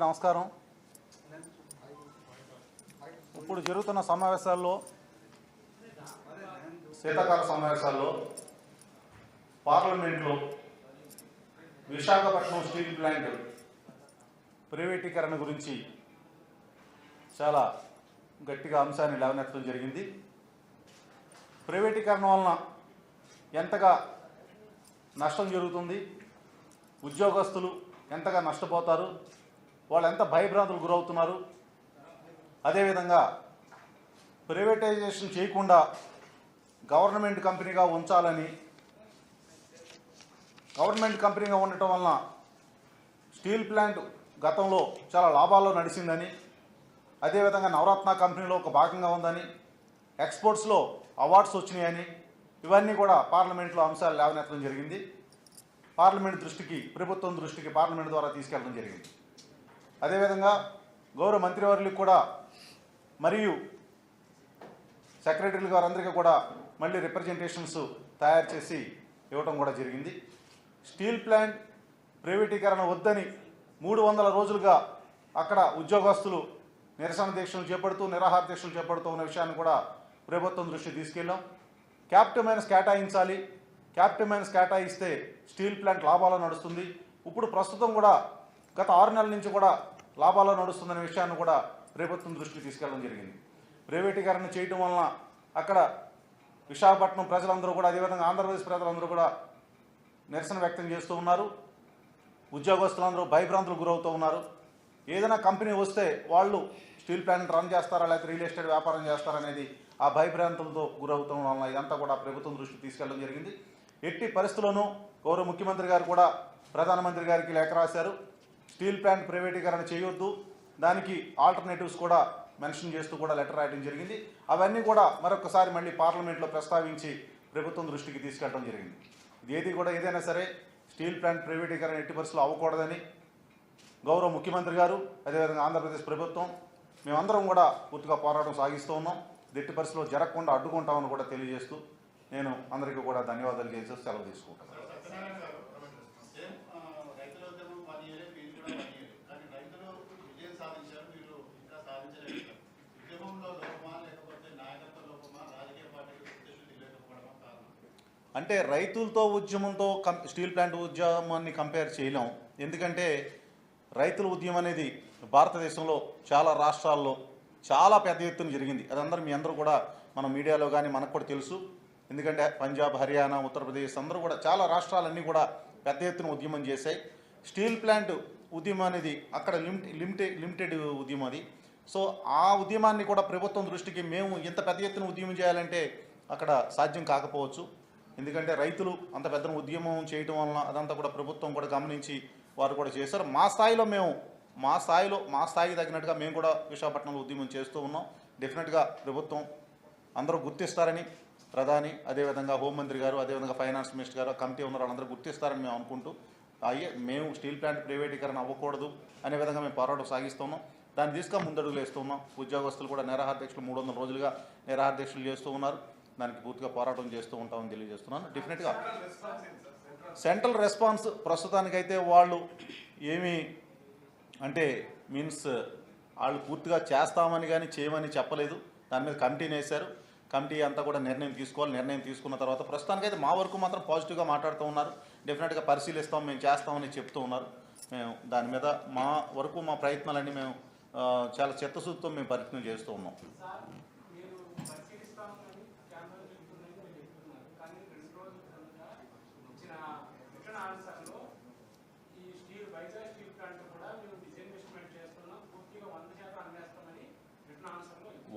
అందరికీ నమస్కారం. ఇప్పుడు జరుగుతున్న సమావేశాల్లో, శీతాకాల సమావేశాల్లో పార్లమెంట్లో విశాఖపట్నం స్టీల్ ప్లాంట్ ప్రైవేటీకరణ గురించి చాలా గట్టిగా అంశాన్ని లేవనెత్తడం జరిగింది. ప్రైవేటీకరణ వలన ఎంతగా నష్టం జరుగుతుంది, ఉద్యోగస్తులు ఎంతగా నష్టపోతారు, వాళ్ళు ఎంత భయభ్రాంతులు గురవుతున్నారు, అదేవిధంగా ప్రైవేటైజేషన్ చేయకుండా గవర్నమెంట్ కంపెనీగా ఉంచాలని, గవర్నమెంట్ కంపెనీగా ఉండటం వలన స్టీల్ ప్లాంట్ గతంలో చాలా లాభాల్లో నడిచిందని, అదేవిధంగా నవరత్న కంపెనీలో ఒక భాగంగా ఉందని, ఎక్స్పోర్ట్స్లో అవార్డ్స్ వచ్చినాయని, ఇవన్నీ కూడా పార్లమెంట్లో అంశాలు లేవనెత్తడం జరిగింది. పార్లమెంట్ దృష్టికి, ప్రభుత్వం దృష్టికి పార్లమెంట్ ద్వారా తీసుకెళ్ళడం జరిగింది. అదేవిధంగా గౌరవ మంత్రివర్యులకు కూడా మరియు సెక్రటరీలు గారందరికీ కూడా మళ్ళీ రిప్రజెంటేషన్స్ తయారు చేసి ఇవ్వటం కూడా జరిగింది. స్టీల్ ప్లాంట్ ప్రైవేటీకరణ వద్దని 300 రోజులుగా అక్కడ ఉద్యోగస్తులు నిరసన దీక్షలు చేపడుతూ, నిరాహార దీక్షలు చేపడుతూ ఉన్న విషయాన్ని కూడా ప్రభుత్వం దృష్టికి తీసుకెళ్ళాం. క్యాపిటల్ మైనస్ కేటాయించాలి, క్యాపిటల్ మైనస్ కేటాయిస్తే స్టీల్ ప్లాంట్ లాభాల్లో నడుస్తుంది. ఇప్పుడు ప్రస్తుతం కూడా గత 6 నెలల నుంచి కూడా లాభాల్లో నడుస్తుందనే విషయాన్ని కూడా ప్రభుత్వం దృష్టికి తీసుకెళ్ళడం జరిగింది. ప్రైవేటీకరణ చేయడం వలన అక్కడ విశాఖపట్నం ప్రజలందరూ కూడా, అదేవిధంగా ఆంధ్రప్రదేశ్ ప్రజలందరూ కూడా నిరసన వ్యక్తం చేస్తూ ఉన్నారు. ఉద్యోగస్తులందరూ భయభ్రాంతులు గురవుతూ ఉన్నారు. ఏదైనా కంపెనీ వస్తే వాళ్ళు స్టీల్ ప్లాంట్ రన్ చేస్తారా లేకపోతే రియల్ ఎస్టేట్ వ్యాపారం చేస్తారనేది ఆ భయభ్రాంతులతో గురవుతాం వలన ఇదంతా కూడా ప్రభుత్వం దృష్టికి తీసుకెళ్ళడం జరిగింది. ఎట్టి పరిస్థితుల్లోనూ గౌరవ ముఖ్యమంత్రి గారు కూడా ప్రధానమంత్రి గారికి లేఖ రాశారు. స్టీల్ ప్లాంట్ ప్రైవేటీకరణ చేయొద్దు, దానికి ఆల్టర్నేటివ్స్ కూడా మెన్షన్ చేస్తూ కూడా లెటర్ రాయడం జరిగింది. అవన్నీ కూడా మరొకసారి మళ్ళీ పార్లమెంట్లో ప్రస్తావించి ప్రభుత్వం దృష్టికి తీసుకెళ్ళడం జరిగింది. ఏదైనా సరే స్టీల్ ప్లాంట్ ప్రైవేటీకరణ ఎట్టి పరిస్థితుల్లో అవ్వకూడదని గౌరవ ముఖ్యమంత్రి గారు, అదేవిధంగా ఆంధ్రప్రదేశ్ ప్రభుత్వం మేమందరం కూడా పూర్తిగా పోరాటం సాగిస్తూ ఉన్నాం. ఎట్టి పరిస్థితుల్లో జరగకుండా అడ్డుకుంటామని కూడా తెలియజేస్తూ నేను అందరికీ కూడా ధన్యవాదాలు చేసి సెలవు తీసుకుంటాను. అంటే రైతులతో ఉద్యమంతో స్టీల్ ప్లాంట్ ఉద్యమాన్ని కంపేర్ చేయలేం. ఎందుకంటే రైతుల ఉద్యమం అనేది భారతదేశంలో చాలా రాష్ట్రాల్లో చాలా పెద్ద ఎత్తున జరిగింది. అదందరూ మీ అందరూ కూడా మన మీడియాలో కానీ మనకు కూడా తెలుసు. ఎందుకంటే పంజాబ్, హర్యానా, ఉత్తరప్రదేశ్ అందరూ కూడా చాలా రాష్ట్రాలన్నీ కూడా పెద్ద ఎత్తున ఉద్యమం చేశాయి. స్టీల్ ప్లాంట్ ఉద్యమం అనేది అక్కడ లిమిటెడ్ ఉద్యమం అది. సో ఆ ఉద్యమాన్ని కూడా ప్రభుత్వం దృష్టికి మేము ఇంత పెద్ద ఎత్తున ఉద్యమం చేయాలంటే అక్కడ సాధ్యం కాకపోవచ్చు. ఎందుకంటే రైతులు అంత పెద్ద ఉద్యమం చేయటం వలన అదంతా కూడా ప్రభుత్వం కూడా గమనించి వారు కూడా చేశారు. మా స్థాయికి తగినట్టుగా మేము కూడా విశాఖపట్నంలో ఉద్యమం చేస్తూ ఉన్నాం. డెఫినెట్గా ప్రభుత్వం అందరూ గుర్తిస్తారని ప్రధాని, అదేవిధంగా హోంమంత్రి గారు, అదేవిధంగా ఫైనాన్స్ మినిస్టర్ గారు, కమిటీ ఉన్న వాళ్ళందరూ గుర్తిస్తారని మేము అనుకుంటూ మేము స్టీల్ ప్లాంట్ ప్రైవేటీకరణ అవ్వకూడదు అనే విధంగా మేము పోరాటం సాగిస్తున్నాం. దాన్ని తీసుకొని ముందడుగులు వేస్తున్నాం. ఉద్యోగస్తులు కూడా నిరాహార దీక్షలు 300 రోజులుగా నిరాహార దీక్షలు చేస్తూ ఉన్నారు. దానికి పూర్తిగా పోరాటం చేస్తూ ఉంటామని తెలియజేస్తున్నాను. డెఫినెట్గా సెంట్రల్ రెస్పాన్స్ ప్రస్తుతానికైతే వాళ్ళు ఏమీ అంటే మీన్స్ వాళ్ళు పూర్తిగా చేస్తామని కానీ చేయమని చెప్పలేదు. దాని మీద కమిటీని వేశారు. కమిటీ అంతా కూడా నిర్ణయం తీసుకోవాలి. నిర్ణయం తీసుకున్న తర్వాత ప్రస్తుతానికైతే మా వరకు మాత్రం పాజిటివ్గా మాట్లాడుతూ ఉన్నారు. డెఫినెట్గా పరిశీలిస్తాం, మేము చేస్తామని చెప్తూ ఉన్నారు. మేము దాని మీద మా వరకు మా ప్రయత్నాలన్నీ మేము చాలా చిత్తశుద్ధితో మేము ప్రయత్నం చేస్తూ ఉన్నాం.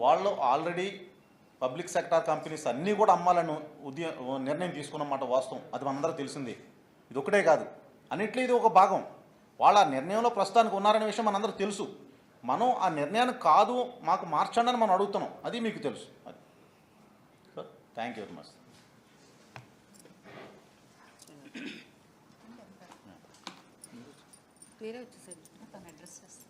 వాళ్ళు ఆల్రెడీ పబ్లిక్ సెక్టార్ కంపెనీస్ అన్నీ కూడా అమ్మాలని నిర్ణయం తీసుకున్నమాట వాస్తవం. అది మనందరూ తెలిసింది. ఇది ఒకటే కాదు, అన్నిట్లో ఇది ఒక భాగం. వాళ్ళ నిర్ణయంలో ప్రస్తుతానికి ఉన్నారనే విషయం మనందరూ తెలుసు. మనం ఆ నిర్ణయాన్ని కాదు మాకు మార్చండి అని మనం అడుగుతున్నాం. అది మీకు తెలుసు. అది థ్యాంక్ యూ వెరీ మచ్. వేరే వచ్చేసరి తను అడ్రస్ చేస్తాను.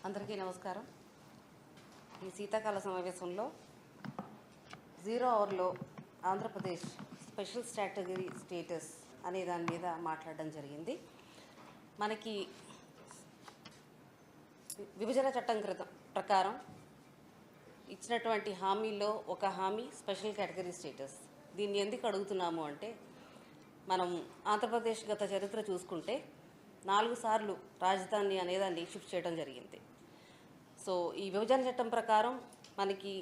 అందరికీ నమస్కారం. ఈ శీతాకాల సమావేశంలో 0 అవర్లో ఆంధ్రప్రదేశ్ స్పెషల్ కేటగిరీ స్టేటస్ అనే దాని మీద మాట్లాడడం జరిగింది. మనకి విభజన చట్టం ప్రకారం ఇచ్చినటువంటి హామీల్లో ఒక హామీ స్పెషల్ కేటగిరీ స్టేటస్. దీన్ని ఎందుకు అడుగుతున్నాము అంటే, మనం ఆంధ్రప్రదేశ్ గత చరిత్ర చూసుకుంటే 4 సార్లు రాజధాని అనేదాన్ని షిఫ్ట్ చేయడం జరిగింది. సో ఈ విభజన చట్టం ప్రకారం మనకి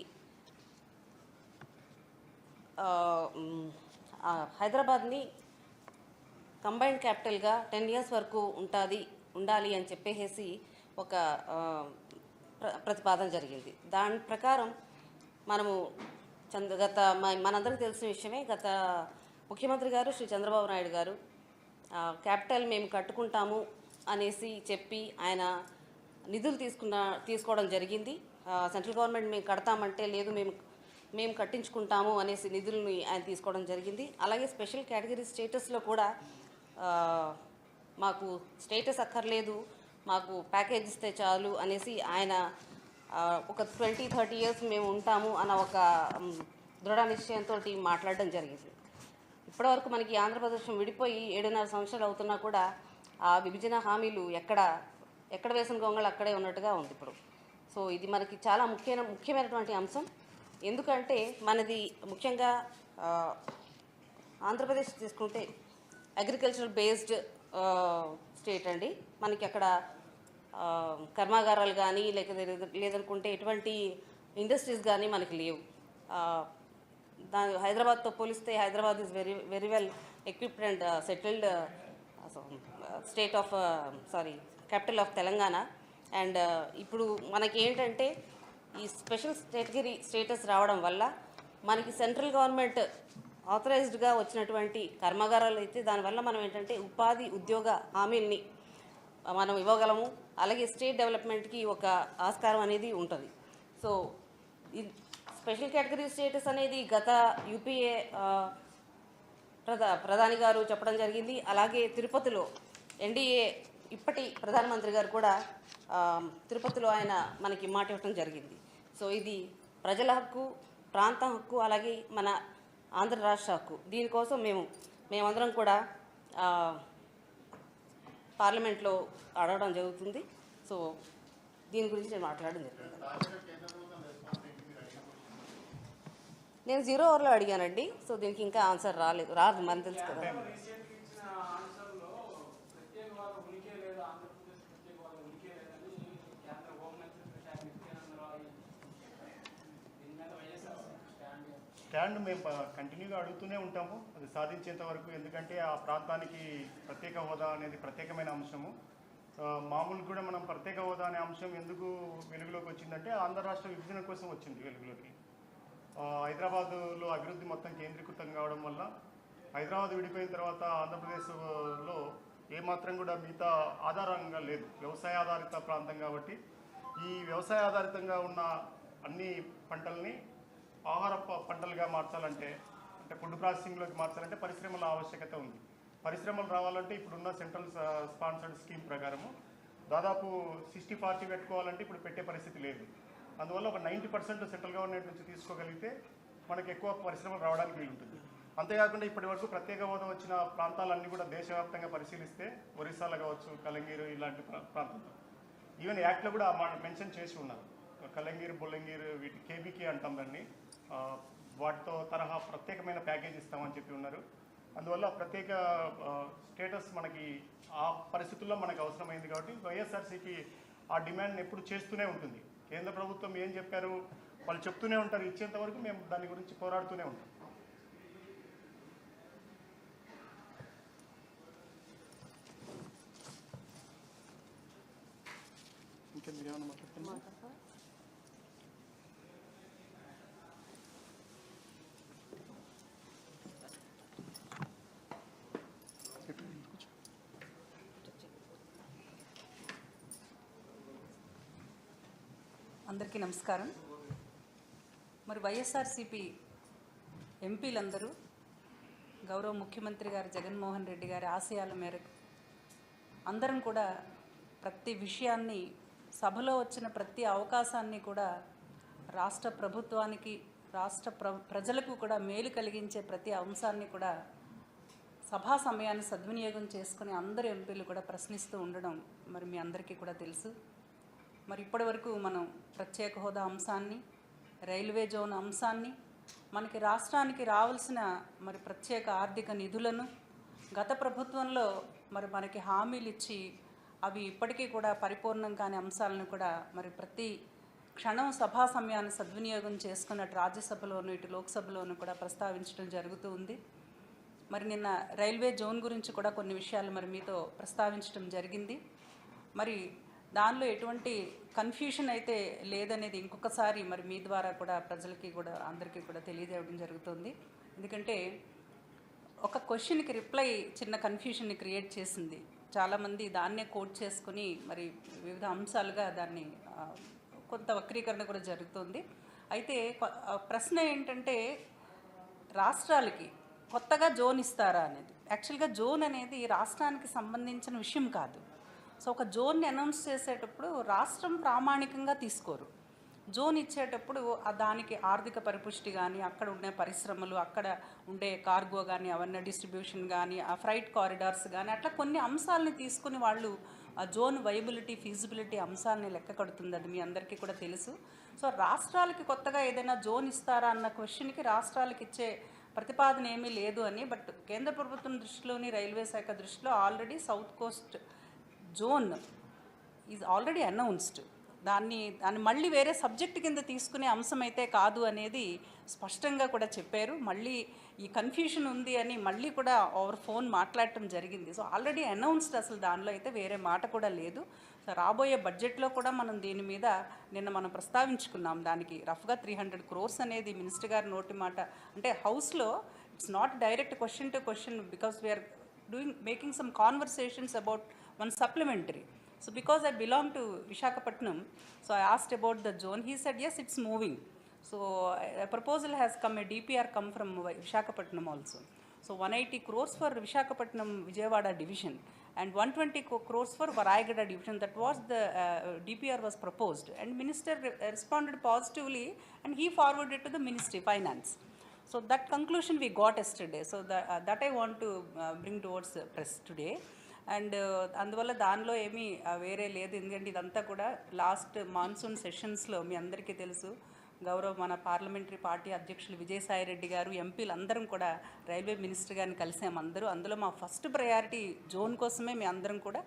హైదరాబాద్ని కంబైన్డ్ క్యాపిటల్గా 10 years వరకు ఉండాలి అని చెప్పేసి ఒక ప్రతిపాదన జరిగింది. దాని ప్రకారం మనము మనందరికీ తెలిసిన విషయమే, గత ముఖ్యమంత్రి గారు శ్రీ చంద్రబాబు నాయుడు గారు క్యాపిటల్ మేము కట్టుకుంటాము అనేసి చెప్పి ఆయన నిధులు తీసుకోవడం జరిగింది. సెంట్రల్ గవర్నమెంట్ మేము కడతామంటే లేదు, మేము కట్టించుకుంటాము అనేసి నిధులని ఆయన తీసుకోవడం జరిగింది. అలాగే స్పెషల్ కేటగిరీ స్టేటస్లో కూడా మాకు స్టేటస్ అక్కర్లేదు, మాకు ప్యాకేజ్ ఇస్తే చాలు అనేసి ఆయన ఒక 20-30 years మేము ఉంటాము అన్న ఒక దృఢ నిశ్చయంతో మాట్లాడడం జరిగింది. ఇప్పటివరకు మనకి ఆంధ్రప్రదేశ్ విడిపోయి 7.5 సంవత్సరాలు అవుతున్నా కూడా ఆ విభజన హామీలు ఎక్కడ వేసిన గొంగళి అక్కడే ఉన్నట్టుగా ఉంది ఇప్పుడు. సో ఇది మనకి చాలా ముఖ్యమైనటువంటి అంశం. ఎందుకంటే మనది ముఖ్యంగా ఆంధ్రప్రదేశ్ తీసుకుంటే అగ్రికల్చరల్ బేస్డ్ స్టేట్ అండి. మనకి అక్కడ కర్మాగారాలు కానీ లేదనుకుంటే ఎటువంటి ఇండస్ట్రీస్ కానీ మనకి లేవు. హైదరాబాద్తో పోలిస్తే Hyderabad is very well equipped and settled state of capital of Telangana. And ఇప్పుడు మనకి ఏంటంటే ఈ స్పెషల్ కేటగిరీ స్టేటస్ రావడం వల్ల మనకి సెంట్రల్ గవర్నమెంట్ ఆథరైజ్డ్గా వచ్చినటువంటి కర్మాగారాలు అయితే దానివల్ల మనం ఏంటంటే ఉద్యోగ హామీల్ని మనం ఇవ్వగలము. అలాగే స్టేట్ డెవలప్మెంట్కి ఒక ఆస్కారం అనేది ఉంటుంది. సో ఈ స్పెషల్ కేటగిరీ స్టేటస్ అనేది గత యూపీఏ ప్రధాని గారు చెప్పడం జరిగింది. అలాగే తిరుపతిలో ఎన్డీఏ ఇప్పటి ప్రధానమంత్రి గారు కూడా తిరుపతిలో ఆయన మనకి మాట ఇవ్వడం జరిగింది. సో ఇది ప్రజల హక్కు, ప్రాంతం హక్కు, అలాగే మన ఆంధ్ర రాష్ట్ర హక్కు. దీనికోసం మేమందరం కూడా పార్లమెంట్లో అడగడం జరుగుతుంది. సో దీని గురించి నేను మాట్లాడడం జరిగింది. నేను 0 అవర్లో అడిగానండి. సో దీనికి ఇంకా ఆన్సర్ రాదు మనకు తెలుసు కదా. స్టాండ్ మేము కంటిన్యూగా అడుగుతూనే ఉంటాము, అది సాధించేంత వరకు. ఎందుకంటే ఆ ప్రాంతానికి ప్రత్యేక హోదా అనేది ప్రత్యేకమైన అంశము. మామూలు కూడా మనం ప్రత్యేక హోదా అనే అంశం ఎందుకు వెలుగులోకి వచ్చిందంటే ఆంధ్ర రాష్ట్ర విభజన కోసం వచ్చింది వెలుగులోకి. హైదరాబాదులో అభివృద్ధి మొత్తం కేంద్రీకృతం కావడం వల్ల హైదరాబాద్ విడిపోయిన తర్వాత ఆంధ్రప్రదేశ్లో ఏమాత్రం కూడా మిగతా ఆధారంగా లేదు, వ్యవసాయ ఆధారిత ప్రాంతం కాబట్టి ఈ వ్యవసాయ ఆధారితంగా ఉన్న అన్ని పంటల్ని ఆహార పంటలుగా మార్చాలంటే, అంటే ఫుడ్ ప్రాసెసింగ్లోకి మార్చాలంటే పరిశ్రమల ఆవశ్యకత ఉంది. పరిశ్రమలు రావాలంటే ఇప్పుడున్న సెంట్రల్ స్పాన్సర్డ్ స్కీమ్ ప్రకారము దాదాపు 60-40 పెట్టుకోవాలంటే ఇప్పుడు పెట్టే పరిస్థితి లేదు. అందువల్ల ఒక 90% సెంట్రల్ గవర్నమెంట్ నుంచి తీసుకోగలిగితే మనకి ఎక్కువ పరిశ్రమలు రావడానికి వీలుంటుంది. అంతేకాకుండా ఇప్పటి వరకు ప్రత్యేక హోదా వచ్చిన ప్రాంతాలన్నీ కూడా దేశవ్యాప్తంగా పరిశీలిస్తే ఒరిస్సాలో కావచ్చు, కలంగీరు ఇలాంటి ప్రాంతాలు ఈవెన్ యాక్ట్లో కూడా మెన్షన్ చేసి ఉన్నారు. కలంగీరు, బొల్లంగీరు వీటి కేబీకే అంటాం దాన్ని, వాటితో తరహా ప్రత్యేకమైన ప్యాకేజ్ ఇస్తామని చెప్పి ఉన్నారు. అందువల్ల ప్రత్యేక స్టేటస్ మనకి ఆ పరిస్థితుల్లో మనకు అవసరమైంది కాబట్టి వైఎస్ఆర్సీపీ ఆ డిమాండ్ని ఎప్పుడు చేస్తూనే ఉంటుంది. కేంద్ర ప్రభుత్వం ఏం చెప్పారు వాళ్ళు చెప్తూనే ఉంటారు, ఇచ్చేంత వరకు మేము దాని గురించి పోరాడుతూనే ఉంటాం. ఇంకా మీరు ఏమన్నా మాట్లాడుతున్నారు? అందరికీ నమస్కారం. మరి వైఎస్ఆర్సీపీ ఎంపీలందరూ గౌరవ ముఖ్యమంత్రి గారు జగన్మోహన్ రెడ్డి గారి ఆశయాల మేరకు అందరం కూడా ప్రతి విషయాన్ని సభలో వచ్చిన ప్రతి అవకాశాన్ని కూడా రాష్ట్ర ప్రభుత్వానికి ప్రజలకు కూడా మేలు కలిగించే ప్రతి అంశాన్ని కూడా సభా సమయాన్ని సద్వినియోగం చేసుకుని అందరు ఎంపీలు కూడా ప్రశ్నిస్తూ ఉండడం మరి మీ అందరికీ కూడా తెలుసు. మరి ఇప్పటివరకు మనం ప్రత్యేక హోదా అంశాన్ని, రైల్వే జోన్ అంశాన్ని, మనకి రాష్ట్రానికి రావాల్సిన మరి ప్రత్యేక ఆర్థిక నిధులను గత ప్రభుత్వంలో మరి మనకి హామీలు ఇచ్చి అవి ఇప్పటికీ కూడా పరిపూర్ణం కాని అంశాలను కూడా మరి ప్రతి క్షణం సభా సమయాన్ని సద్వినియోగం చేసుకున్నట్టు రాజ్యసభలోను ఇటు లోక్సభలోను కూడా ప్రస్తావించడం జరుగుతూ ఉంది. మరి నిన్న రైల్వే జోన్ గురించి కూడా కొన్ని విషయాలు మరి మీతో ప్రస్తావించడం జరిగింది. మరి దానిలో ఎటువంటి కన్ఫ్యూషన్ అయితే లేదనేది ఇంకొకసారి మరి మీ ద్వారా కూడా ప్రజలకి కూడా అందరికీ కూడా తెలియజేయడం జరుగుతుంది. ఎందుకంటే ఒక క్వశ్చన్కి రిప్లై చిన్న కన్ఫ్యూషన్ని క్రియేట్ చేసింది. చాలామంది దాన్నే కోట్ చేసుకుని మరి వివిధ అంశాలుగా దాన్ని కొంత వక్రీకరణ కూడా జరుగుతుంది. అయితే ప్రశ్న ఏంటంటే రాష్ట్రాలకి కొత్తగా జోన్ ఇస్తారా అనేది. యాక్చువల్గా జోన్ అనేది రాష్ట్రానికి సంబంధించిన విషయం కాదు. సో ఒక జోన్ని అనౌన్స్ చేసేటప్పుడు రాష్ట్రం ప్రామాణికంగా తీసుకోరు. జోన్ ఇచ్చేటప్పుడు దానికి ఆర్థిక పరిపుష్టి కానీ, అక్కడ ఉండే పరిశ్రమలు, అక్కడ ఉండే కార్గో కానీ, అవన్నీ డిస్ట్రిబ్యూషన్ కానీ, ఆ ఫ్రైట్ కారిడార్స్ కానీ, అట్లా కొన్ని అంశాలని తీసుకుని వాళ్ళు ఆ జోన్ వైబిలిటీ, ఫీజిబిలిటీ అంశాలని లెక్క కడుతుంది. అది మీ అందరికీ కూడా తెలుసు. సో రాష్ట్రాలకి కొత్తగా ఏదైనా జోన్ ఇస్తారా అన్న క్వశ్చన్కి రాష్ట్రాలకు ఇచ్చే ప్రతిపాదన ఏమీ లేదు అని. బట్ కేంద్ర ప్రభుత్వం దృష్టిలోని, రైల్వే శాఖ దృష్టిలో already south Coast zone is already announced. దాన్ని మళ్ళీ వేరే సబ్జెక్ట్ కింద తీసుకునే అంశం అయితే కాదు అనేది స్పష్టంగా కూడా చెప్పారు. మళ్ళీ ఈ కన్ఫ్యూషన్ ఉంది అని మళ్ళీ కూడా ఓవర్ ఫోన్ మాట్లాడటం జరిగింది. సో ఆల్రెడీ అనౌన్స్డ్, అసలు దానిలో అయితే వేరే మాట కూడా లేదు. సో రాబోయే బడ్జెట్లో కూడా మనం దీని మీద నిన్న మనం ప్రస్తావించుకున్నాం. దానికి రఫ్గా 300 crores అనేది మినిస్టర్ గారి నోటి మాట. అంటే హౌస్లో it's not direct question to question because we are making some conversations about one supplementary. So because I belong to Visakhapatnam, so I asked about the zone. He said yes, it's moving. So a proposal has come, a DPR come from Visakhapatnam also. So 180 crores for Visakhapatnam Vijayawada division and 120 crores for Varayagada division. That was the DPR was proposed, and minister responded positively and he forwarded to the Ministry Finance. So that conclusion we got yesterday. So that I want to bring towards the press today. And అందువల్ల దానిలో ఏమీ వేరే లేదు. ఎందుకంటే ఇదంతా కూడా last monsoon సెషన్స్లో మీ అందరికీ తెలుసు, గౌరవ మన పార్లమెంటరీ పార్టీ అధ్యక్షులు విజయసాయి రెడ్డి గారు, ఎంపీలు అందరం కూడా రైల్వే మినిస్టర్ గారిని కలిసాము అందరూ. అందులో మా ఫస్ట్ ప్రయారిటీ జోన్ కోసమే మీ అందరం కూడా.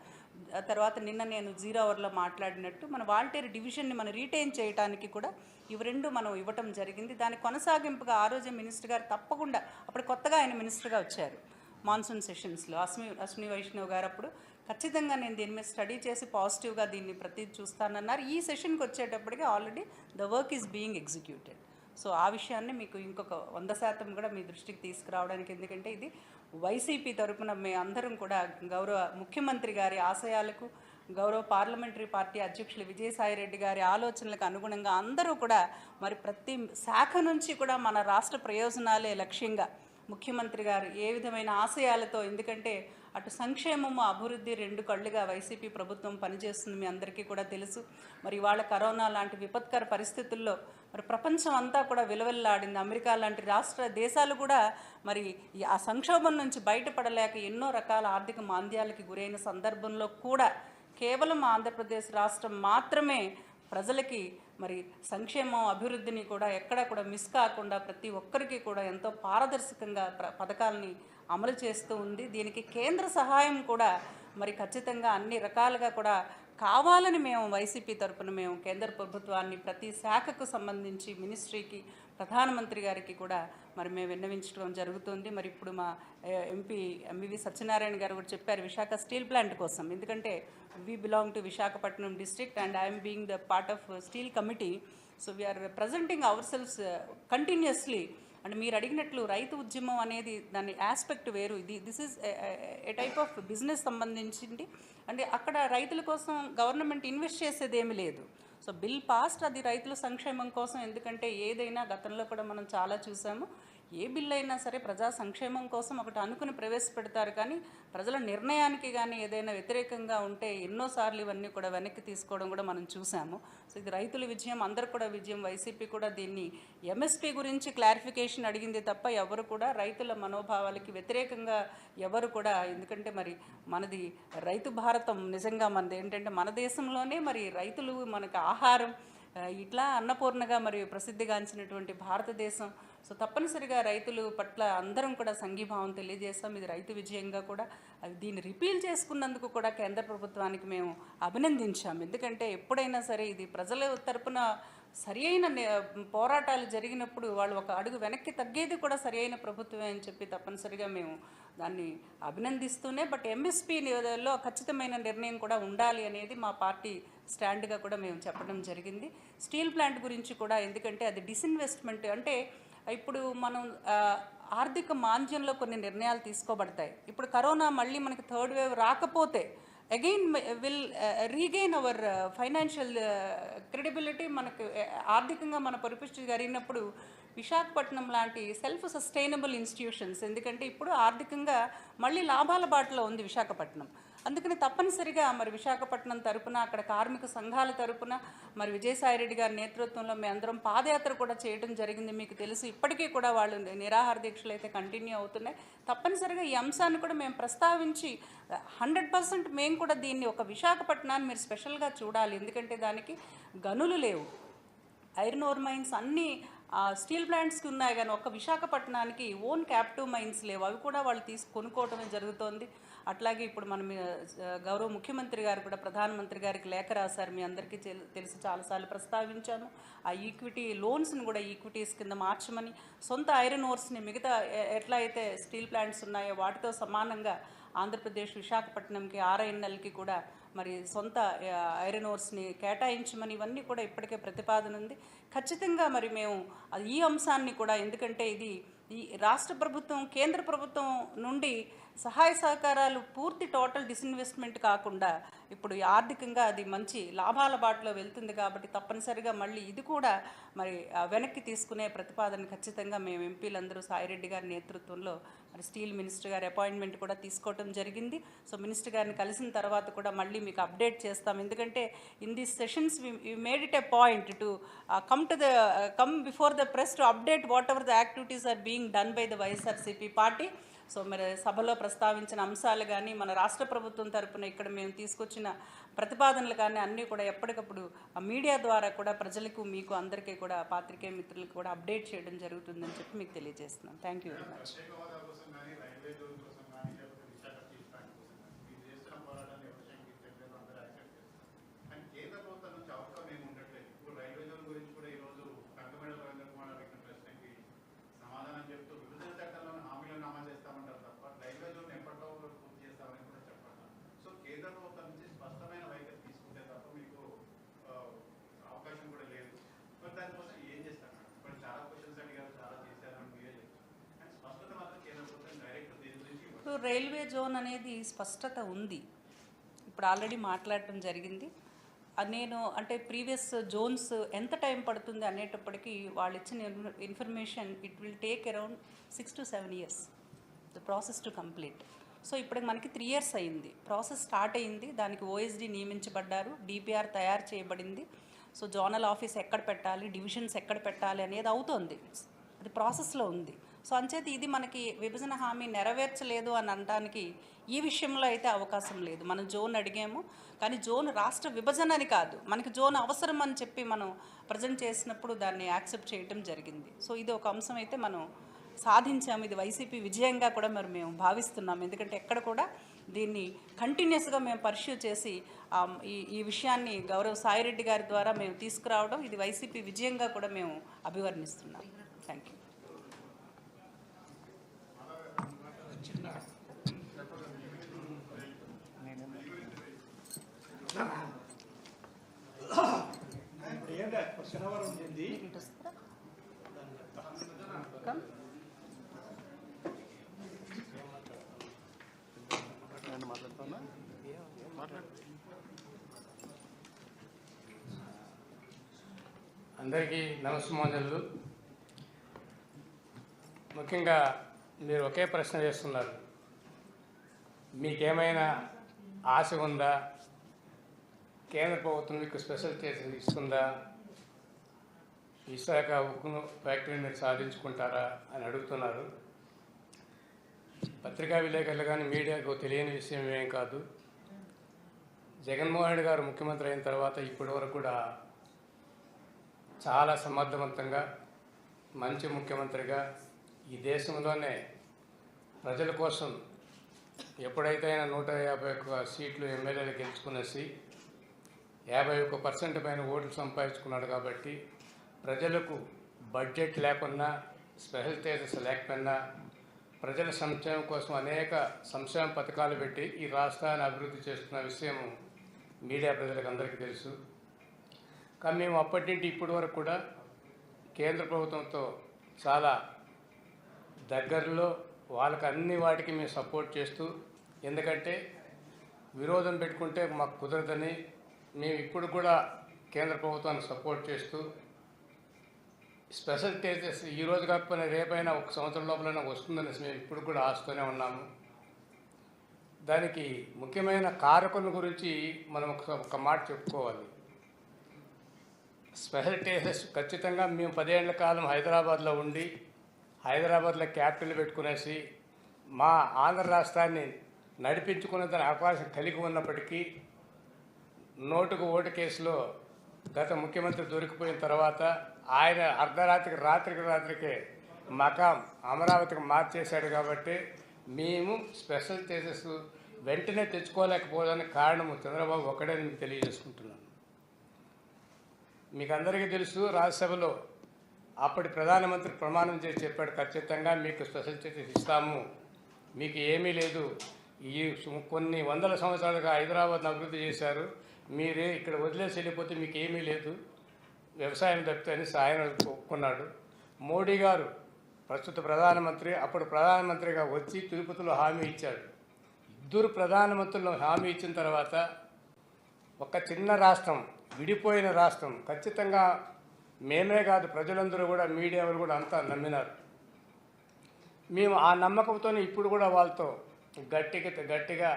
తర్వాత నిన్న నేను 0 hourలో మాట్లాడినట్టు మన వాలంటీర్ డివిజన్ని మనం రీటైన్ చేయడానికి కూడా ఇవి రెండు మనం ఇవ్వటం జరిగింది. దాని కొనసాగింపుగా ఆ రోజే మినిస్టర్ గారు తప్పకుండా, అప్పుడు కొత్తగా ఆయన మినిస్టర్గా వచ్చారు మాన్సూన్ సెషన్స్లో, అశ్విని వైష్ణవ్ గారు అప్పుడు ఖచ్చితంగా నేను దీని మీద స్టడీ చేసి పాజిటివ్గా దీన్ని ప్రతి చూస్తానన్నారు. ఈ సెషన్కి వచ్చేటప్పటికి already the work is being executed. So ఆ విషయాన్ని మీకు ఇంకొక 100% కూడా మీ దృష్టికి తీసుకురావడానికి, ఎందుకంటే ఇది వైసీపీ తరపున మేము అందరం కూడా గౌరవ ముఖ్యమంత్రి గారి ఆశయాలకు, గౌరవ పార్లమెంటరీ పార్టీ అధ్యక్షులు విజయసాయి రెడ్డి గారి ఆలోచనలకు అనుగుణంగా అందరూ కూడా మరి ప్రతి శాఖ నుంచి కూడా మన రాష్ట్ర ప్రయోజనాలే లక్ష్యంగా ముఖ్యమంత్రి గారు ఏ విధమైన ఆశయాలతో, ఎందుకంటే అటు సంక్షేమము అభివృద్ధి రెండు కళ్ళుగా వైసీపీ ప్రభుత్వం పనిచేస్తుంది మీ అందరికీ కూడా తెలుసు. మరి ఇవాళ కరోనా లాంటి విపత్కర పరిస్థితుల్లో మరి ప్రపంచం అంతా కూడా విలువెల్లాడింది. అమెరికా లాంటి దేశాలు కూడా మరి ఆ సంక్షోభం నుంచి బయటపడలేక ఎన్నో రకాల ఆర్థిక మాంద్యాలకి గురైన సందర్భంలో కూడా కేవలం ఆంధ్రప్రదేశ్ రాష్ట్రం మాత్రమే ప్రజలకి మరి సంక్షేమం అభివృద్ధిని కూడా ఎక్కడా కూడా మిస్ కాకుండా ప్రతి ఒక్కరికి కూడా ఎంతో పారదర్శకంగా పథకాలని అమలు చేస్తూ ఉంది. దీనికి కేంద్ర సహాయం కూడా మరి ఖచ్చితంగా అన్ని రకాలుగా కూడా కావాలని మేము వైసీపీ తరపున మేము కేంద్ర ప్రభుత్వాన్ని ప్రతి శాఖకు సంబంధించి మినిస్ట్రీకి, ప్రధానమంత్రి గారికి కూడా మరి మేము విన్నవించడం జరుగుతుంది. మరి ఇప్పుడు మా ఎంపీ ఎంవివి సత్యనారాయణ గారు కూడా చెప్పారు విశాఖ స్టీల్ ప్లాంట్ కోసం. ఎందుకంటే we belong to Visakhapatnam district and I'm being the part of steel committee. So we are presenting our cells continuously. అంటే మీరు అడిగినట్లు రైతు ఉద్యమం అనేది దాని ఆస్పెక్ట్ వేరు. This is a type of business సంబంధించింది. అంటే అక్కడ రైతుల కోసం గవర్నమెంట్ ఇన్వెస్ట్ చేసేది ఏమీ లేదు. సో బిల్ పాస్ట్ అది రైతుల సంక్షేమం కోసం. ఎందుకంటే ఏదైనా గతంలో కూడా మనం చాలా చూసాము, ఏ బిల్లు అయినా సరే ప్రజా సంక్షేమం కోసం ఒకటి అనుకుని ప్రవేశపెడతారు, కానీ ప్రజల నిర్ణయానికి కానీ ఏదైనా వ్యతిరేకంగా ఉంటే ఎన్నోసార్లు ఇవన్నీ కూడా వెనక్కి తీసుకోవడం కూడా మనం చూసాము. సో ఇది రైతుల విజయం, అందరు కూడా విజయం. వైసీపీ కూడా దీన్ని ఎంఎస్పీ గురించి క్లారిఫికేషన్ అడిగింది తప్ప ఎవరు కూడా రైతుల మనోభావాలకి వ్యతిరేకంగా ఎవరు కూడా, ఎందుకంటే మరి మనది రైతు భారతం, నిజంగా మనది ఏంటంటే మన దేశంలోనే మరి రైతులు మనకు ఆహారం ఇట్లా అన్నపూర్ణగా మరియు ప్రసిద్ధిగాంచినటువంటి భారతదేశం. సో తప్పనిసరిగా రైతులు పట్ల అందరం కూడా సంఘీభావం తెలియజేస్తాం. ఇది రైతు విజయంగా కూడా దీన్ని రిపీల్ చేసుకున్నందుకు కూడా కేంద్ర ప్రభుత్వానికి మేము అభినందించాం. ఎందుకంటే ఎప్పుడైనా సరే ఇది ప్రజల తరపున సరి అయిన పోరాటాలు జరిగినప్పుడు వాళ్ళు ఒక అడుగు వెనక్కి తగ్గేది కూడా సరి అయిన ప్రభుత్వమే అని చెప్పి తప్పనిసరిగా మేము దాన్ని అభినందిస్తూనే, బట్ ఎంఎస్పీలో ఖచ్చితమైన నిర్ణయం కూడా ఉండాలి అనేది మా పార్టీ స్టాండ్గా కూడా మేము చెప్పడం జరిగింది. స్టీల్ ప్లాంట్ గురించి కూడా, ఎందుకంటే అది డిస్ఇన్వెస్ట్మెంట్, అంటే ఇప్పుడు మనం ఆర్థిక మాంద్యంలో కొన్ని నిర్ణయాలు తీసుకోబడతాయి. ఇప్పుడు కరోనా మళ్ళీ మనకి థర్డ్ వేవ్ రాకపోతే again will regain hour financial credibility. మనకు ఆర్థికంగా మన పరిపుష్టి జరిగినప్పుడు విశాఖపట్నం లాంటి సెల్ఫ్ సస్టైనబుల్ ఇన్స్టిట్యూషన్స్, ఎందుకంటే ఇప్పుడు ఆర్థికంగా మళ్ళీ లాభాల బాటలో ఉంది విశాఖపట్నం. అందుకని తప్పనిసరిగా మరి విశాఖపట్నం తరపున, అక్కడ కార్మిక సంఘాల తరపున మరి విజయసాయిరెడ్డి గారి నేతృత్వంలో మేము అందరం పాదయాత్ర కూడా చేయడం జరిగింది. మీకు తెలుసు, ఇప్పటికీ కూడా వాళ్ళు నిరాహార దీక్షలు అయితే కంటిన్యూ అవుతున్నాయి. తప్పనిసరిగా ఈ అంశాన్ని కూడా మేము ప్రస్తావించి 100% మేము కూడా దీన్ని ఒక విశాఖపట్నాన్ని మీరు స్పెషల్గా చూడాలి. ఎందుకంటే దానికి గనులు లేవు, ఐరన్ ఓర్ మైన్స్ అన్నీ స్టీల్ ప్లాంట్స్కి ఉన్నాయి, కానీ ఒక్క విశాఖపట్నానికి ఓన్ క్యాప్టివ్ మైన్స్ లేవు. అవి కూడా వాళ్ళు కొనుక్కోవటమే జరుగుతోంది. అట్లాగే ఇప్పుడు మనం గౌరవ ముఖ్యమంత్రి గారు కూడా ప్రధానమంత్రి గారికి లేఖ రాశారు, మీ అందరికీ తెలిసి చాలాసార్లు ప్రస్తావించాము. ఆ ఈక్విటీ లోన్స్ని కూడా ఈక్విటీస్ కింద మార్చమని, సొంత ఐరన్ ఓర్స్ని మిగతా ఎట్లా అయితే స్టీల్ ప్లాంట్స్ ఉన్నాయో వాటితో సమానంగా ఆంధ్రప్రదేశ్ విశాఖపట్నంకి RINLకి కూడా మరి సొంత ఐరన్ ఓర్స్ని కేటాయించమని, ఇవన్నీ కూడా ఇప్పటికే ప్రతిపాదన ఉంది. ఖచ్చితంగా మరి మేము ఈ అంశాన్ని కూడా, ఎందుకంటే ఇది ఈ రాష్ట్ర ప్రభుత్వం కేంద్ర ప్రభుత్వం నుండి సహాయ సహకారాలు పూర్తి టోటల్ డిస్ఇన్వెస్ట్మెంట్ కాకుండా ఇప్పుడు ఆర్థికంగా అది మంచి లాభాల బాటలో వెళ్తుంది. కాబట్టి తప్పనిసరిగా మళ్ళీ ఇది కూడా మరి వెనక్కి తీసుకునే ప్రతిపాదన ఖచ్చితంగా మేము ఎంపీలందరూ సాయిరెడ్డి గారి నేతృత్వంలో మరి స్టీల్ మినిస్టర్ గారి అపాయింట్మెంట్ కూడా తీసుకోవటం జరిగింది. సో మినిస్టర్ గారిని కలిసిన తర్వాత కూడా మళ్ళీ మీకు అప్డేట్ చేస్తాం. ఎందుకంటే in these sessions we made it a point to come before the press to update whatever the activities are being done by the YSRCP party. So మరి సభలో ప్రస్తావించిన అంశాలు కానీ, మన రాష్ట్ర ప్రభుత్వం తరపున ఇక్కడ మేము తీసుకొచ్చిన ప్రతిపాదనలు కానీ అన్నీ కూడా ఎప్పటికప్పుడు మీడియా ద్వారా కూడా ప్రజలకు, మీకు అందరికీ కూడా, పాత్రికేయ మిత్రులకు కూడా అప్డేట్ చేయడం జరుగుతుందని చెప్పి మీకు తెలియజేస్తున్నాను. Thank you very much. Railway zone అనేది స్పష్టత ఉంది, ఇప్పుడు ఆల్రెడీ మాట్లాడటం జరిగింది. నేను అంటే ప్రీవియస్ జోన్స్ ఎంత టైం పడుతుంది అనేటప్పటికీ వాళ్ళు ఇచ్చిన information, it will take around 6 to 7 years the process to complete. So ఇప్పటికి మనకి 3 years అయింది, ప్రాసెస్ స్టార్ట్ అయింది. దానికి OSD నియమించబడ్డారు, DPR తయారు చేయబడింది. సో జోనల్ ఆఫీస్ ఎక్కడ పెట్టాలి, డివిజన్స్ ఎక్కడ పెట్టాలి అనేది అవుతోంది, అది ప్రాసెస్లో ఉంది. సో అంచేత ఇది మనకి విభజన హామీ నెరవేర్చలేదు అని అనడానికి ఈ విషయంలో అయితే అవకాశం లేదు. మనం జోన్ అడిగాము, కానీ జోన్ రాష్ట్ర విభజన అని కాదు, మనకి జోన్ అవసరం అని చెప్పి మనం ప్రజెంట్ చేసినప్పుడు దాన్ని యాక్సెప్ట్ చేయడం జరిగింది. సో ఇది ఒక అంశం అయితే మనం సాధించాము. ఇది వైసీపీ విజయంగా కూడా మరి మేము భావిస్తున్నాం. ఎందుకంటే ఎక్కడ కూడా దీన్ని కంటిన్యూస్గా మేము పర్స్యూ చేసి ఈ విషయాన్ని గౌరవ్ సాయిరెడ్డి గారి ద్వారా మేము తీసుకురావడం, ఇది వైసీపీ విజయంగా కూడా మేము అభివర్ణిస్తున్నాం. Thank you. అందరికీ నమస్కారాలు. ముఖ్యంగా మీరు ఒకే ప్రశ్న వేస్తున్నారు. మీకేమైనా ఆశ ఉందా? కేంద్ర ప్రభుత్వం మీకు స్పెషల్ స్టేటస్ ఇస్తుందా? విశాఖ ఉక్కు ఫ్యాక్టరీని మీరు సాధించుకుంటారా అని అడుగుతున్నారు. పత్రికా విలేకరులు కానీ మీడియాకు తెలియని విషయం ఏం కాదు. జగన్మోహన్ రెడ్డి గారు ముఖ్యమంత్రి అయిన తర్వాత ఇప్పటి వరకు కూడా చాలా సమర్థవంతంగా మంచి ముఖ్యమంత్రిగా ఈ దేశంలోనే ప్రజల కోసం ఎప్పుడైతే ఆయన 151 సీట్లు ఎమ్మెల్యేలు గెలుచుకునేసి 51% పైన ఓట్లు సంపాదించుకున్నాడు. కాబట్టి ప్రజలకు బడ్జెట్ లేకున్నా, స్పెషల్ స్టేటస్ లేకపోయినా ప్రజల సంక్షేమం కోసం అనేక సంక్షేమ పథకాలు పెట్టి ఈ రాష్ట్రాన్ని అభివృద్ధి చేస్తున్న విషయం మీడియా ప్రజలకు అందరికీ తెలుసు. కానీ మేము అప్పటి నుండి ఇప్పటి వరకు కూడా కేంద్ర ప్రభుత్వంతో చాలా దగ్గరలో వాళ్ళకి అన్ని వాటికి మేము సపోర్ట్ చేస్తూ, ఎందుకంటే విరోధం పెట్టుకుంటే మాకు కుదరదని మేము ఇప్పుడు కూడా కేంద్ర ప్రభుత్వానికి సపోర్ట్ చేస్తూ స్పెషల్ స్టేటస్ ఈ రోజు కాకపోయినా రేపైనా 1 సంవత్సరం లోపలైనా వస్తుందని మేము ఇప్పుడు కూడా ఆశతోనే ఉన్నాము. దానికి ముఖ్యమైన కారకుల గురించి మనం ఒక మాట చెప్పుకోవాలి. స్పెషల్ స్టేటస్ ఖచ్చితంగా మేము 10 ఏళ్ల కాలం హైదరాబాద్లో ఉండి హైదరాబాద్లో క్యాపిటల్ పెట్టుకునేసి మా ఆంధ్ర రాష్ట్రాన్ని నడిపించుకునే దాని అవకాశం కలిగి ఉన్నప్పటికీ నోటుకు ఓటు కేసులో గత ముఖ్యమంత్రి దొరికిపోయిన తర్వాత ఆయన అర్ధరాత్రికి రాత్రికే మకాం అమరావతికి మార్చేశాడు. కాబట్టి మేము స్పెషల్ స్టేటస్ వెంటనే తెచ్చుకోలేకపోవడానికి కారణము చంద్రబాబు ఒక్కడే మీకు తెలియజేసుకుంటున్నాను. మీకు అందరికీ తెలుసు, రాజ్యసభలో అప్పటి ప్రధానమంత్రి ప్రమాణం చేసి చెప్పాడు, ఖచ్చితంగా మీకు స్పెషల్ స్టేటస్ ఇస్తాము, మీకు ఏమీ లేదు, ఈ కొన్ని వందల సంవత్సరాలుగా హైదరాబాద్ను అభివృద్ధి చేశారు, మీరే ఇక్కడ వదిలేసి వెళ్ళిపోతే మీకు ఏమీ లేదు, వ్యవసాయం తప్పితే అని ఆయన ఒప్పుకున్నాడు. మోడీ గారు ప్రస్తుత ప్రధానమంత్రి అప్పుడు ప్రధానమంత్రిగా వచ్చి తిరుపతిలో హామీ ఇచ్చాడు. ఇద్దరు ప్రధానమంత్రులు హామీ ఇచ్చిన తర్వాత ఒక చిన్న రాష్ట్రం, విడిపోయిన రాష్ట్రం, ఖచ్చితంగా మేమే కాదు ప్రజలందరూ కూడా మీడియా వాళ్ళు కూడా అంతా నమ్మినారు. మేము ఆ నమ్మకంతోనే ఇప్పుడు కూడా వాళ్ళతో గట్టిగా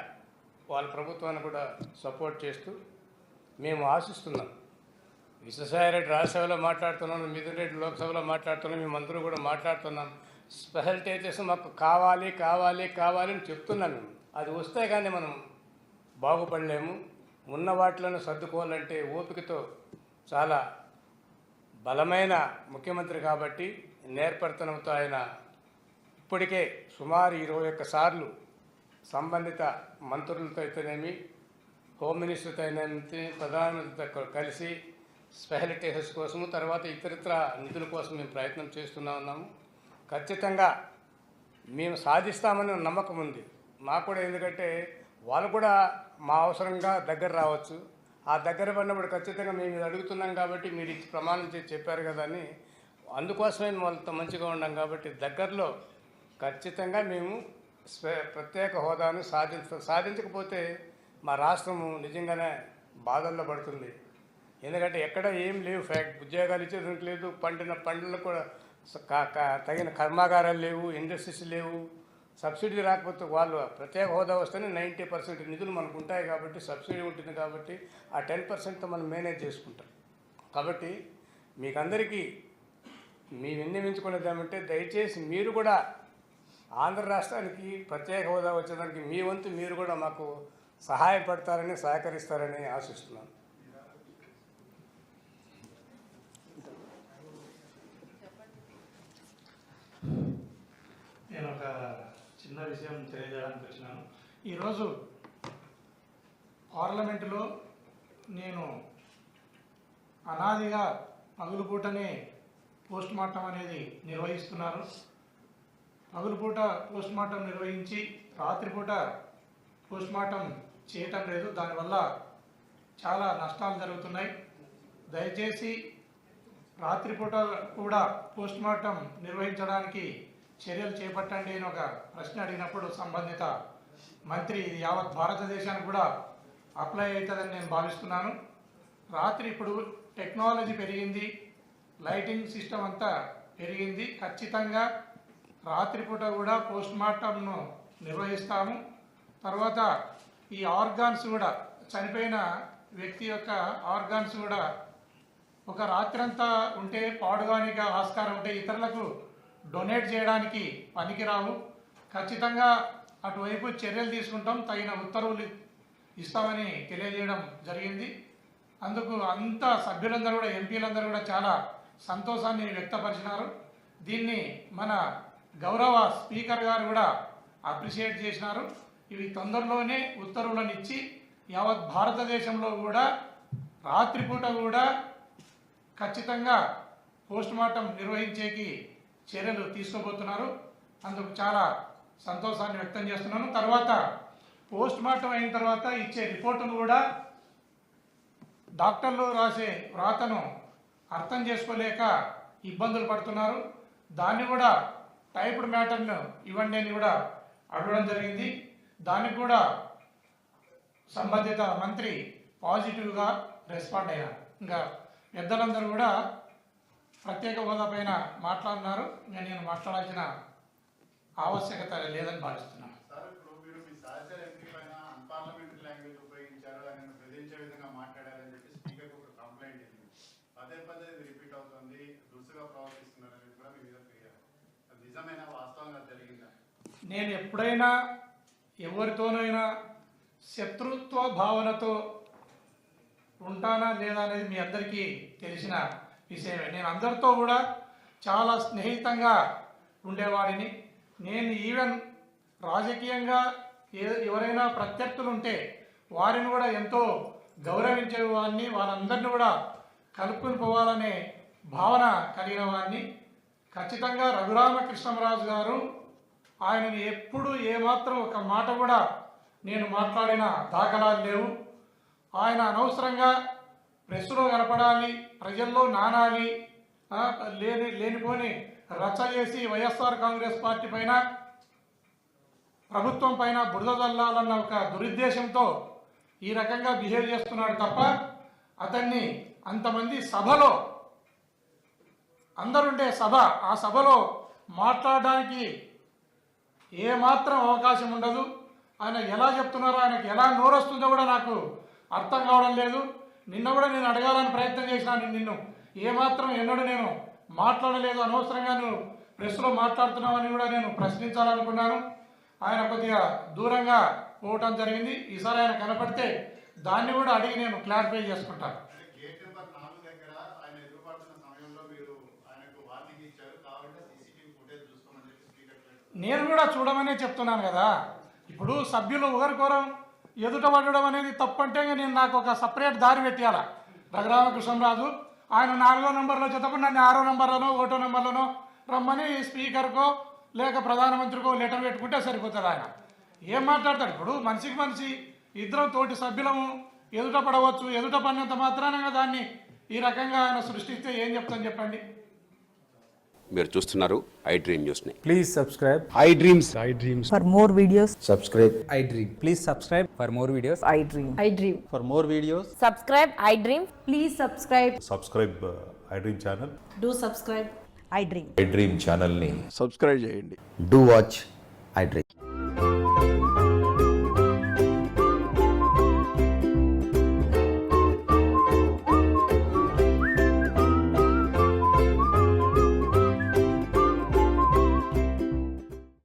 వాళ్ళ ప్రభుత్వాన్ని కూడా సపోర్ట్ చేస్తూ మేము ఆశిస్తున్నాం. విశ్వసాయిరెడ్డి రాజ్యసభలో మాట్లాడుతున్నాం, మిథున్ రెడ్డి లోక్సభలో మాట్లాడుతున్నాం, మేమందరూ కూడా మాట్లాడుతున్నాం. స్పెషల్ స్టేటస్ మాకు కావాలి అని చెప్తున్నాం. మేము అది వస్తే కానీ మనం బాగుపడలేము. ఉన్న వాటిలను సర్దుకోవాలంటే ఓపికతో చాలా బలమైన ముఖ్యమంత్రి కాబట్టి నేర్పరితనంతో ఆయన ఇప్పటికే సుమారు 21 సార్లు సంబంధిత మంత్రులతో అయితేనేమి, హోమ్ మినిస్టర్తో అయితేనేమి, ప్రధానమంత్రితో కలిసి స్పెషల్ స్టేటస్ కోసము తర్వాత ఇతరత్ర నిధుల కోసం మేము ప్రయత్నం చేస్తూనే ఉన్నాము. ఖచ్చితంగా మేము సాధిస్తామని నమ్మకం ఉంది మాకు కూడా. ఎందుకంటే వాళ్ళు కూడా మా అవసరంగా దగ్గర రావచ్చు. ఆ దగ్గర పడినప్పుడు ఖచ్చితంగా మేము ఇది అడుగుతున్నాం కాబట్టి మీరు ఇచ్చి ప్రమాణం చేసి చెప్పారు కదా అని, అందుకోసమే వాళ్ళతో మంచిగా ఉన్నాం కాబట్టి దగ్గరలో ఖచ్చితంగా మేము ప్రత్యేక హోదాను సాధించకపోతే మా రాష్ట్రము నిజంగానే బాధల్లో పడుతుంది. ఎందుకంటే ఎక్కడ ఏం లేవు, ఉద్యోగాలు ఇచ్చేదానికి లేదు, పండిన పంటలకు కూడా తగిన కర్మాగారాలు లేవు, ఇండస్ట్రీస్ లేవు. సబ్సిడీ రాకపోతే వాళ్ళు ప్రత్యేక హోదా వస్తేనే 90% నిధులు మనకు ఉంటాయి కాబట్టి, సబ్సిడీ ఉంటుంది కాబట్టి ఆ 10%తో మనం మేనేజ్ చేసుకుంటాం. కాబట్టి మీకందరికీ మేము విన్నవించుకునేది ఏమంటే, దయచేసి మీరు కూడా ఆంధ్ర రాష్ట్రానికి ప్రత్యేక హోదా వచ్చేదానికి మీ వంతు మీరు కూడా మాకు సహాయపడతారని, సహకరిస్తారని ఆశిస్తున్నాను. నేను ఒక చిన్న విషయం తెలియజేయడానికి వచ్చినాను. ఈరోజు పార్లమెంటులో నేను అనాదిగా పగులుపూటనే పోస్ట్ మార్టం అనేది నిర్వహిస్తున్నారు. పగులుపూట పోస్ట్ మార్టం నిర్వహించి రాత్రిపూట పోస్ట్ మార్టం చేయటం లేదు. దానివల్ల చాలా నష్టాలు జరుగుతున్నాయి. దయచేసి రాత్రిపూట కూడా పోస్ట్ మార్టం నిర్వహించడానికి చర్యలు చేపట్టండి అని ఒక ప్రశ్న అడిగినప్పుడు సంబంధిత మంత్రి ఇది యావత్ భారతదేశానికి కూడా అప్లై అవుతుందని నేను భావిస్తున్నాను. రాత్రి ఇప్పుడు టెక్నాలజీ పెరిగింది, లైటింగ్ సిస్టమ్ అంతా పెరిగింది. ఖచ్చితంగా రాత్రిపూట కూడా పోస్ట్ మార్టంను నిర్వహిస్తాము. తర్వాత ఈ ఆర్గాన్స్ కూడా చనిపోయిన వ్యక్తి యొక్క ఆర్గాన్స్ కూడా ఒక రాత్రంతా ఉంటే పాడుగానికి ఆస్కారం ఉంటే ఇతరులకు డొనేట్ చేయడానికి పనికిరావు. ఖచ్చితంగా అటువైపు చర్యలు తీసుకుంటాం, తగిన ఉత్తర్వులు ఇస్తామని తెలియజేయడం జరిగింది. అందుకు అంత సభ్యులందరూ కూడా ఎంపీలందరూ కూడా చాలా సంతోషాన్ని వ్యక్తపరిచినారు. దీన్ని మన గౌరవ స్పీకర్ గారు కూడా అప్రిషియేట్ చేసినారు. ఇవి తొందరలోనే ఉత్తర్వులను ఇచ్చి యావత్ భారతదేశంలో కూడా రాత్రిపూట కూడా ఖచ్చితంగా పోస్ట్ మార్టం నిర్వహించేకి చర్యలు తీసుకోబోతున్నారు. అందుకు చాలా సంతోషాన్ని వ్యక్తం చేస్తున్నాను. తర్వాత పోస్ట్ మార్టం అయిన తర్వాత ఇచ్చే రిపోర్టును కూడా డాక్టర్లు రాసే వ్రాతను అర్థం చేసుకోలేక ఇబ్బందులు పడుతున్నారు. దాన్ని కూడా టైప్డ్ మ్యాటర్ను ఇవ్వండి అని కూడా అడగడం జరిగింది. దానికి కూడా సంబంధిత మంత్రి పాజిటివ్గా రెస్పాండ్ అయ్యారు. ఇంకా పెద్దలందరూ కూడా ప్రత్యేక హోదా పైన మాట్లాడినారు. ఇంకా నేను మాట్లాడాల్సిన ఆవశ్యకత లేదని భావిస్తున్నాను. సార్, ఇప్పుడు మీరు మీ సహచర ఎంపీ పైన అన్పార్లమెంటరీ లాంగ్వేజ్ ఉపయోగించారు, ఆయన బెదిరించే విధంగా మాట్లాడారని చెప్పి స్పీకర్కి ఒక కంప్లైంట్ ఉంది. పదే పదే ఇది రిపీట్ అవుతుంది, దురుసుగా ప్రవర్తిస్తున్నారని కూడా మీ మీద ఫిర్యాదు. అది నిజమైన వాస్తవంగా జరిగిందా? నేను ఎప్పుడైనా ఎవరితోనైనా శత్రుత్వ భావనతో ఉంటానా లేదా అనేది మీ అందరికీ తెలిసిన విషయమే. నేను అందరితో కూడా చాలా స్నేహితంగా ఉండేవాడిని. నేను ఈవెన్ రాజకీయంగా ఎవరైనా ప్రత్యర్థులు ఉంటే వారిని కూడా ఎంతో గౌరవించేవాడిని. వాళ్ళందరినీ కూడా కలుపుకొని పోవాలనే భావన కలిగిన వాడిని. ఖచ్చితంగా రఘురామకృష్ణరాజు గారు ఆయనని ఎప్పుడు ఏమాత్రం ఒక మాట కూడా నేను మాట్లాడిన దాఖలాలు లేవు. ఆయన అనవసరంగా ప్రెస్లో కనపడాలి, ప్రజల్లో నానాలి, లేనిపోని రచ్చ చేసి వైఎస్ఆర్ కాంగ్రెస్ పార్టీ పైన ప్రభుత్వం పైన బురద చల్లాలన్న ఒక దురుద్దేశంతో ఈ రకంగా బిహేవ్ చేస్తున్నాడు తప్ప అతన్ని అంతమంది సభలో అందరుండే సభ, ఆ సభలో మాట్లాడడానికి ఏమాత్రం అవకాశం ఉండదు. ఆయన ఎలా చెప్తున్నారో, ఆయనకు ఎలా నోరొస్తుందో కూడా నాకు అర్థం కావడం లేదు. నిన్న కూడా నేను అడగాలని ప్రయత్నం చేసినాను. నిన్ను ఏమాత్రం ఎన్నడూ నేను మాట్లాడలేదు, అనవసరంగా నువ్వు ప్రెస్లో మాట్లాడుతున్నావని కూడా నేను ప్రశ్నించాలనుకున్నాను. ఆయన కొద్దిగా దూరంగా పోవటం జరిగింది. ఈసారి ఆయన కనపడితే దాన్ని కూడా అడిగి నేను క్లారిఫై చేసుకుంటాను. గేట్ నెంబర్ 4 దగ్గర ఆయన ఎదురుపడుతున్న సమయంలో మీరు ఆయనకు వార్నింగ్ ఇచ్చారు, కాబట్టి సీసీటీవీ ఫుటేజ్ చూసుకోమని చెప్పి స్పీకర్ నేను కూడా చూడమనే చెప్తున్నాను కదా. ఇప్పుడు సభ్యులు ఒకరికొరం ఎదుట పడడం అనేది తప్పంటే నేను నాకు ఒక సపరేట్ దారి పెట్టాల. రఘురామకృష్ణరాజు ఆయన 4వ నెంబర్లో చెత్తప్పుడు నన్ను 6వ నెంబర్లోనో 1వ నెంబర్లోనో రమ్మని స్పీకర్కో లేక ప్రధానమంత్రికో లెటర్ పెట్టుకుంటే సరిపోతుంది. ఆయన ఏం మాట్లాడతాడు? ఇప్పుడు మనిషికి మనిషి ఇద్దరం తోటి సభ్యులము ఎదుట పడవచ్చు. ఎదుట పడినంత మాత్రాన దాన్ని ఈ రకంగా ఆయన సృష్టిస్తే ఏం చెప్తాను చెప్పండి. మీరు చూస్తున్నారు ఐ డ్రీమ్ న్యూస్ని. Please subscribe I dreams. for more videos. subscribe I dream. Please subscribe for more videos. I dream I dream. for more videos. Subscribe I dream. Please subscribe. Subscribe I dream channel. Do subscribe I dream. I dream channel ni subscribe చేయండి. do watch I dream.